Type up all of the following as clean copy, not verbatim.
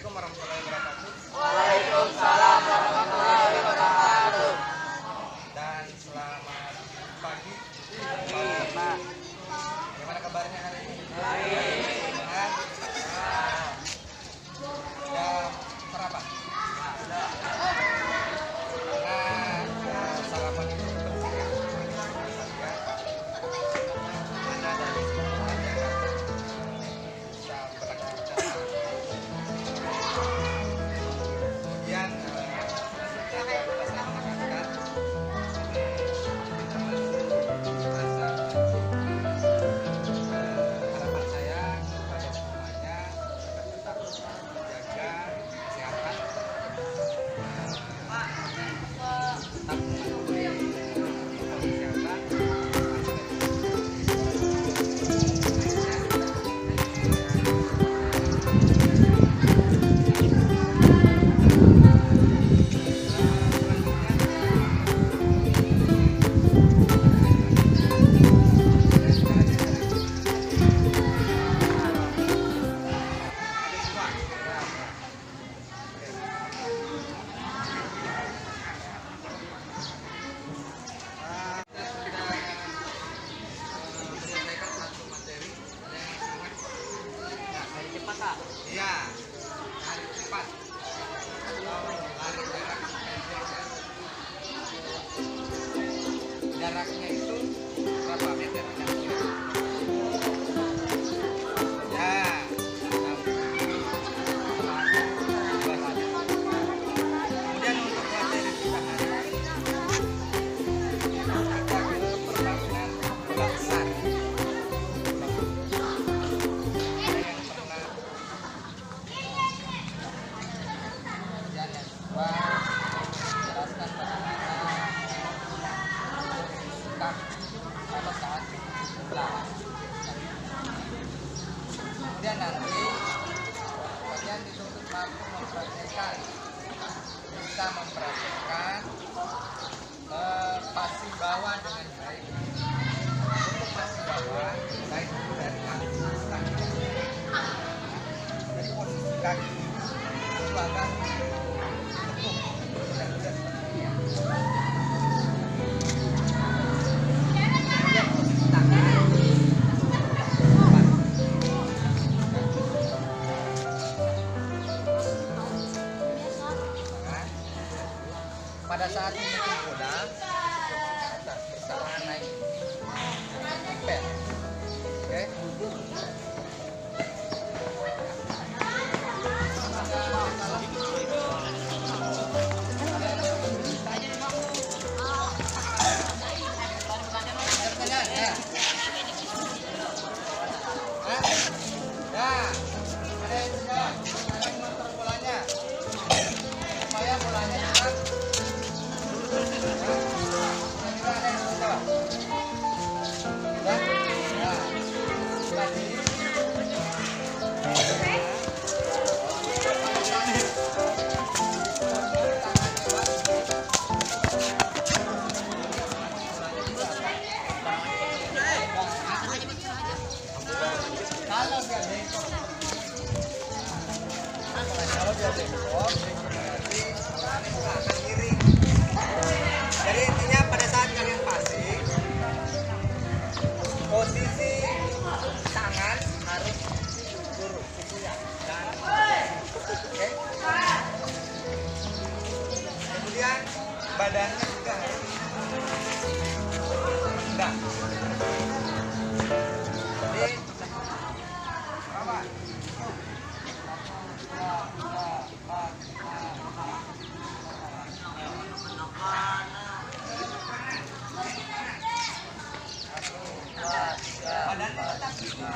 Assalamualaikum warahmatullahi wabarakatuh. Waalaikumsalam warahmatullahi wabarakatuh. Dan selamat pagi, Bapak. Gimana kabarnya hari ini? Baik. Sehat? Jam berapa? Karena sarapan itu penting ya. Mana dari sekolah yang bisa beraktivitas. Kemudian harapan saya kepada semuanya agar tetap menjaga kesehatan, tetap mematuhi protokol kesehatan. Iya, lari cepat atau lari jarak pendek ya. Jaraknya itu berapa meter? Ya, kemudian untuk materi kita hari ini kita ke perbankan bola besar. Ada yang pernah jelaskan bagaimana sikap pada saat pulang. Kemudian nanti kalian dituntut mampu mempraktekkan, bisa mempraktekkan pasi bawah dengan baik. Untuk pasi bawah, baik itu dari kaki dari posisi kaki itu akan tekuk dan tidak seperti ini ya. Kemudian posisi tangan depan. Tangan. Pada saat memukul bola bersama naik pet. Oke. Kalau dia bengkok, berarti tangannya bukan akan miring. Jadi intinya pada saat kalian passing, posisi tangan harus lurus, ya. Oke. Kemudian badannya juga harus rendah. Jadi apa? Badannya tetap di sini.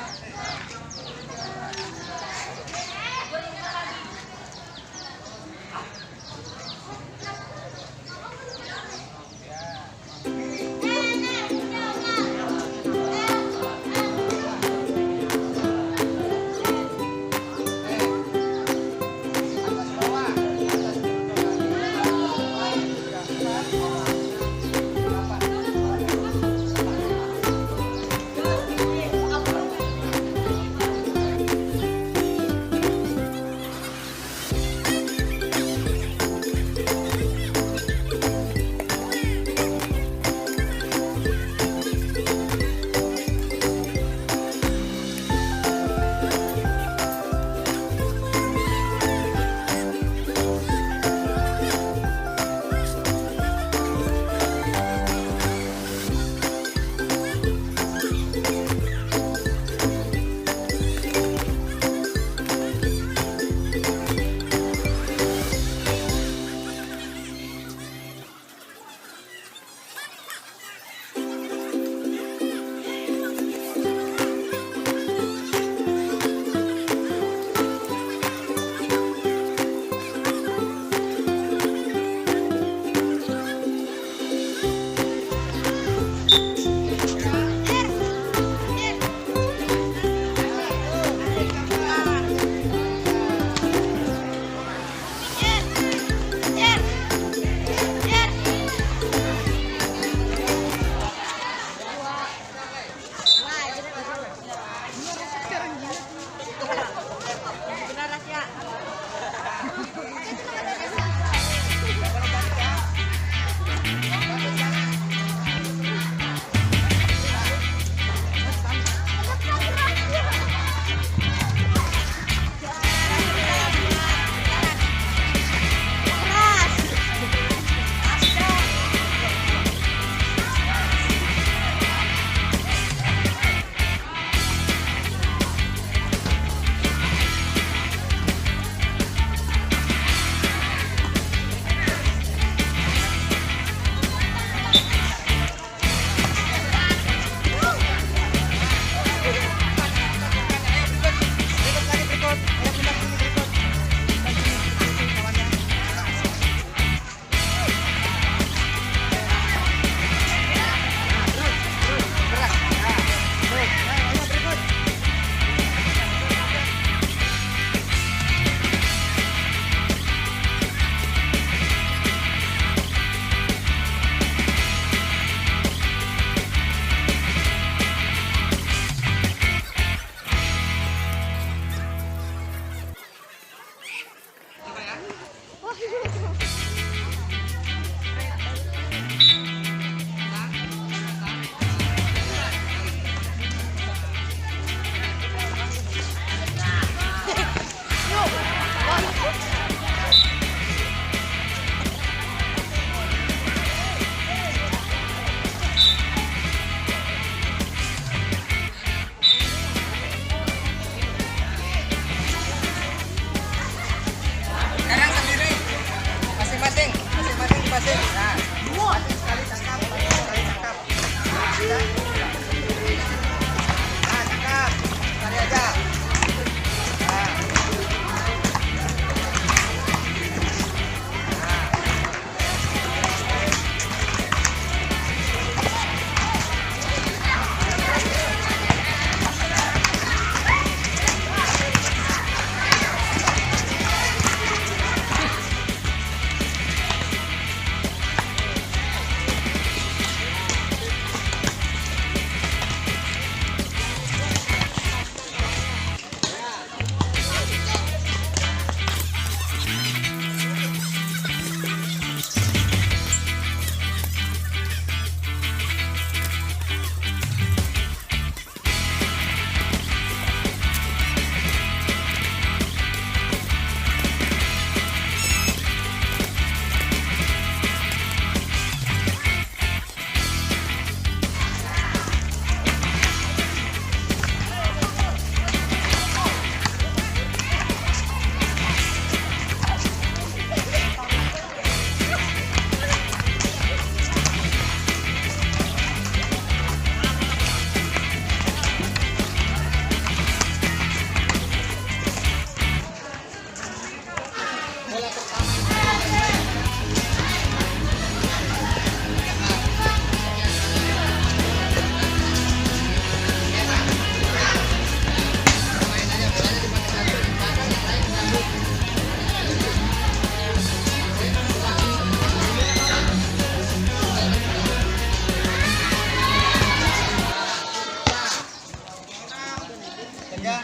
saja.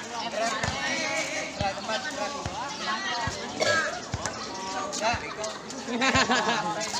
Gerak tempat, gerak. Ya.